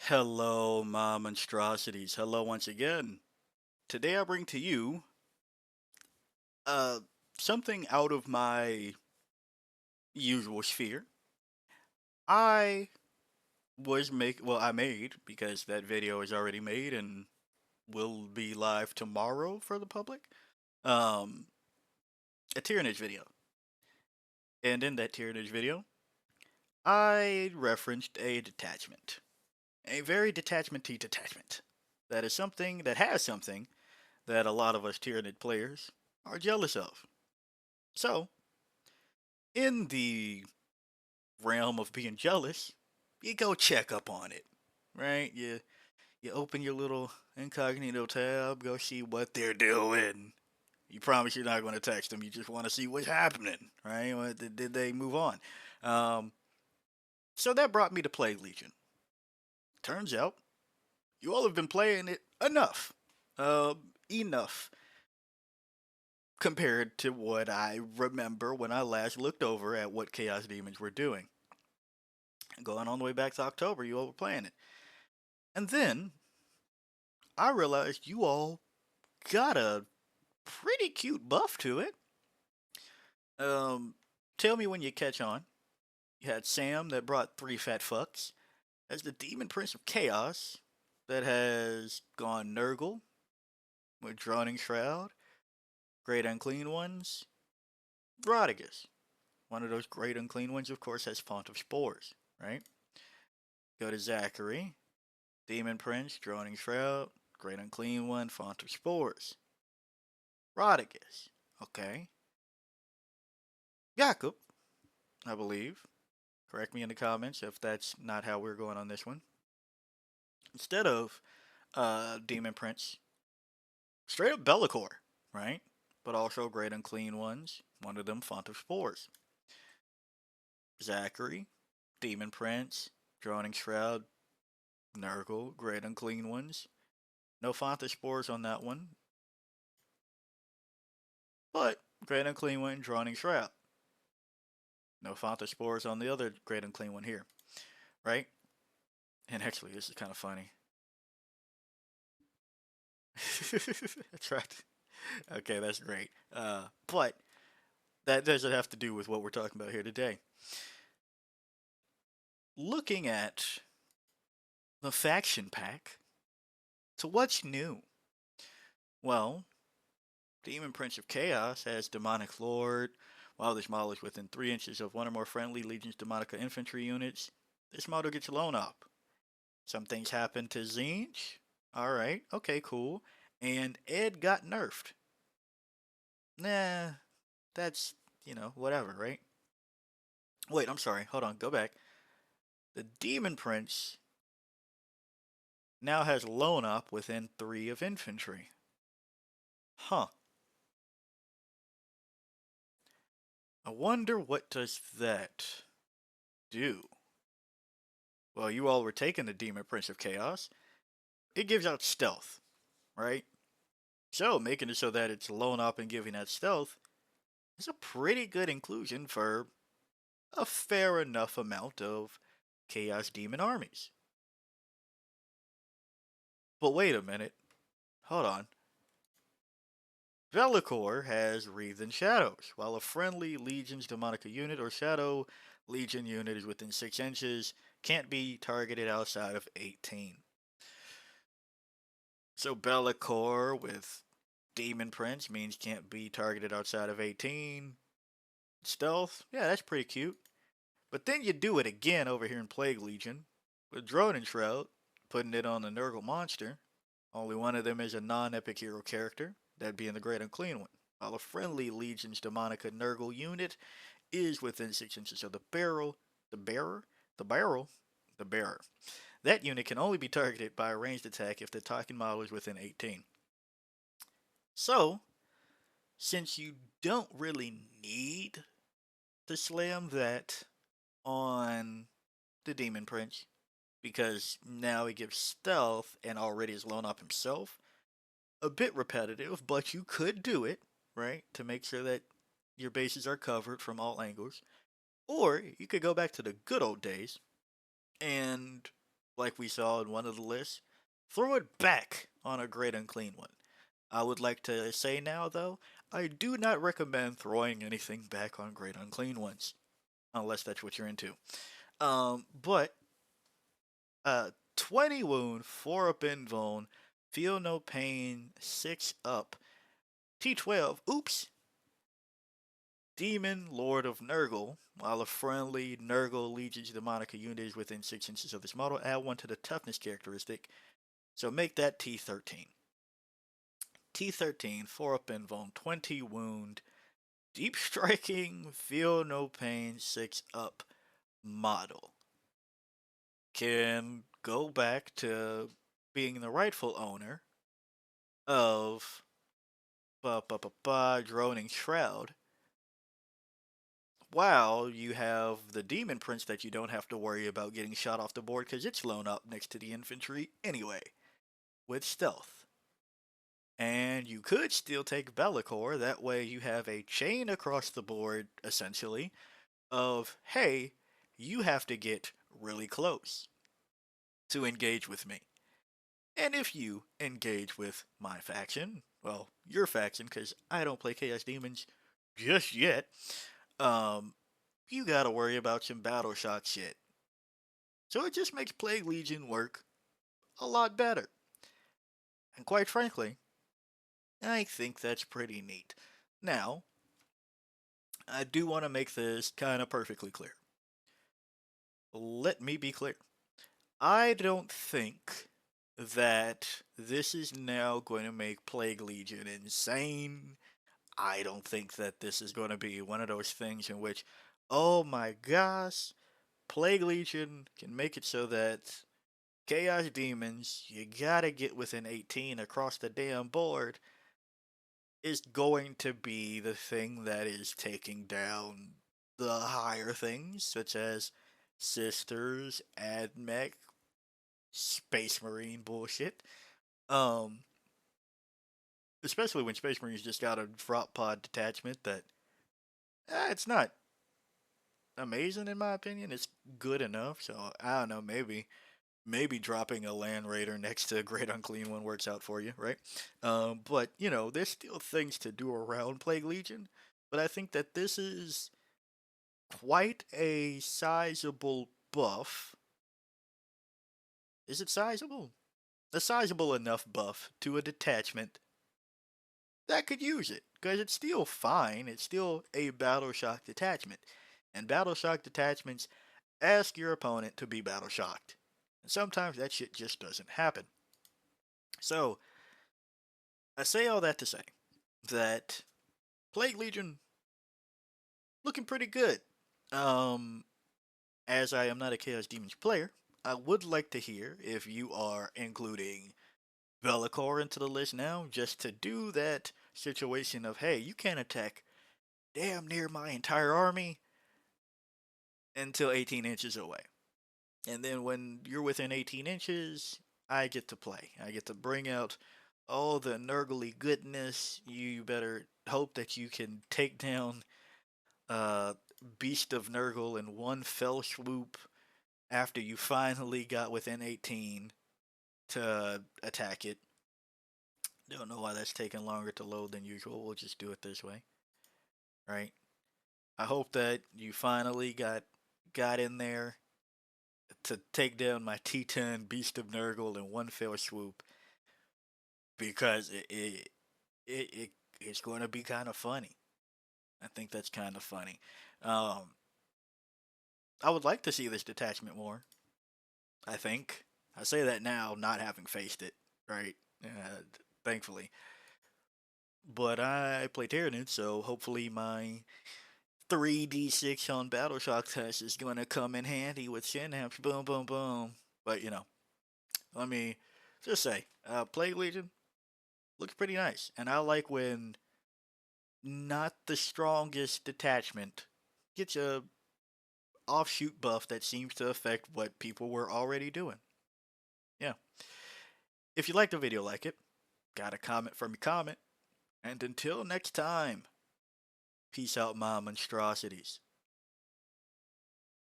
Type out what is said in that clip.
Hello, my monstrosities. Hello once again. Today I bring to you uh something out of my usual sphere. I I made because that video is already made and will be live tomorrow for the public. Um a Tyrannage video. And in that Tyrannage video, I referenced a detachment. A very detachmenty detachment. That has something that a lot of us Tyrannid players are jealous of. So, in the realm of being jealous, you go check up on it, right? You open your little incognito tab, go see what they're doing. You promise you're not going to text them. You just want to see what's happening, right? Did they move on? Um, so that brought me to Plague Legion. Turns out you all have been playing it enough, enough compared to what I remember when I last looked over at what Chaos Demons were doing. Going all the way back to October, you all were playing it. And then I realized you all got a pretty cute buff to it. Um, Tell me when you catch on. You had Sam that brought three fat fucks. As the Demon Prince of Chaos that has gone Nurgle with Drowning Shroud, Great Unclean Ones, Rodigus. One of those Great Unclean Ones, of course, has Font of Spores, right? Go to Zachary, Demon Prince, Drowning Shroud, Great Unclean One, Font of Spores. Rodigus. Okay. Jakob, I believe. Correct me in the comments if that's not how we're going on this one. Instead of Demon Prince, straight up Bellicor, right? But also Great Unclean Ones. One of them, Font of Spores. Zachary, Demon Prince, Droning Shroud, Nurgle, Great Unclean Ones. No Font of Spores on that one. But Great Unclean One, Droning Shroud. No Font of Spores on the other Great Unclean One here, right? And actually, this is kind of funny. That's right. Okay, that's great. But that doesn't have to do with what we're talking about here today. Looking at the faction pack, so what's new? Well, Demon Prince of Chaos has Demonic Lord. While this model is within 3 inches of one or more friendly Legion's Demonica infantry units, this model gets blown up. Some things happen to Zinch. Alright, okay, cool. And Ed got nerfed. Nah, that's, whatever, right? Wait, I'm sorry. Hold on, go back. The Demon Prince now has Lone Up within 3 of infantry. Huh. I wonder what does that do? Well, you all were taking the Demon Prince of Chaos. It gives out stealth, right? So, making it so that it's Lone Up and giving that stealth is a pretty good inclusion for a fair enough amount of Chaos Demon armies. But wait a minute. Hold on. Velicor has Wreathed in Shadows. While a friendly Legion's Demonica unit or Shadow Legion unit is within 6 inches, can't be targeted outside of 18. So Be'lakor with Demon Prince means can't be targeted outside of 18. Stealth, yeah, that's pretty cute. But then you do it again over here in Plague Legion with Drone and Shroud, putting it on the Nurgle monster. Only one of them is a non-epic hero character, that being the Great Unclean One. While a friendly Legion's Demonica Nurgle unit is within 6 inches of the barrel, the bearer, the barrel, the bearer. That unit can only be targeted by a ranged attack if the talking model is within 18. So, since you don't really need to slam that on the Demon Prince, because now he gives stealth and already is Lone Up himself, a bit repetitive, but you could do it, right, to make sure that your bases are covered from all angles. Or you could go back to the good old days and like we saw in one of the lists, throw it back on a Great Unclean One. I would like to say now, though, I do not recommend throwing anything back on Great Unclean Ones, unless that's what you're into. But 20 wound, 4 up in Invuln, feel no pain, 6 up, T12, oops, Demon, Lord of Nurgle. While a friendly Nurgle legions Demonica unit is within 6 inches of this model, add 1 to the toughness characteristic. So make that T13. T13, 4 up in Invuln, 20 wound, deep striking, feel no pain, 6 up model. Can go back to being the rightful owner of Droning Shroud. While you have the Demon Prince that you don't have to worry about getting shot off the board because it's blown up next to the infantry anyway, with stealth. And you could still take Bellicor, that way you have a chain across the board, essentially, of, hey, you have to get really close to engage with me. And if you engage with my faction, well, your faction, because I don't play Chaos Demons just yet, you gotta worry about some Battle Shock shit. So it just makes Plague Legion work a lot better. And quite frankly, I think that's pretty neat. Now, I do want to make this kind of perfectly clear. Let me be clear. I don't think that this is now going to make Plague Legion insane. I don't think that this is going to be one of those things in which, oh my gosh, Plague Legion can make it so that Chaos Demons, you gotta get within 18 across the damn board, is going to be the thing that is taking down the higher things, such as Sisters, AdMech, Space Marine bullshit. Um, Especially when Space Marines just got a drop pod detachment that, it's not amazing in my opinion. It's good enough, so I don't know, maybe dropping a Land Raider next to a Great Unclean One works out for you, right? But, there's still things to do around Plague Legion. But I think that this is quite a sizable buff. Is it sizable? A sizable enough buff to a detachment that could use it. Because it's still fine. It's still a Battle Shock detachment. And Battle Shock detachments ask your opponent to be Battle Shocked. And sometimes that shit just doesn't happen. So, I say all that to say that Plague Legion looking pretty good. As I am not a Chaos Demons player, I would like to hear if you are including Velikor into the list now, just to do that situation of, hey, you can't attack damn near my entire army until 18 inches away. And then when you're within 18 inches, I get to play. I get to bring out all the Nurgle goodness. You better hope that you can take down uh, Beast of Nurgle in one fell swoop after you finally got within 18 to attack it. Don't know why that's taking longer to load than usual. We'll just do it this way, right? I hope that you finally got in there to take down my T10 Beast of Nurgle in one fell swoop, because it's going to be kind of funny. I think that's kind of funny. Um, I would like to see this detachment more. I think I say that now, not having faced it, right? Thankfully, but I play Tyranids, so hopefully my 3d6 on Battle Shock test is going to come in handy with Synapse. Boom, boom, boom. But let me just say, Plague Legion looks pretty nice, and I like when not the strongest detachment gets a offshoot buff that seems to affect what people were already doing. Yeah. If you liked the video, like it. Got a comment from your comment. And until next time, peace out, my monstrosities.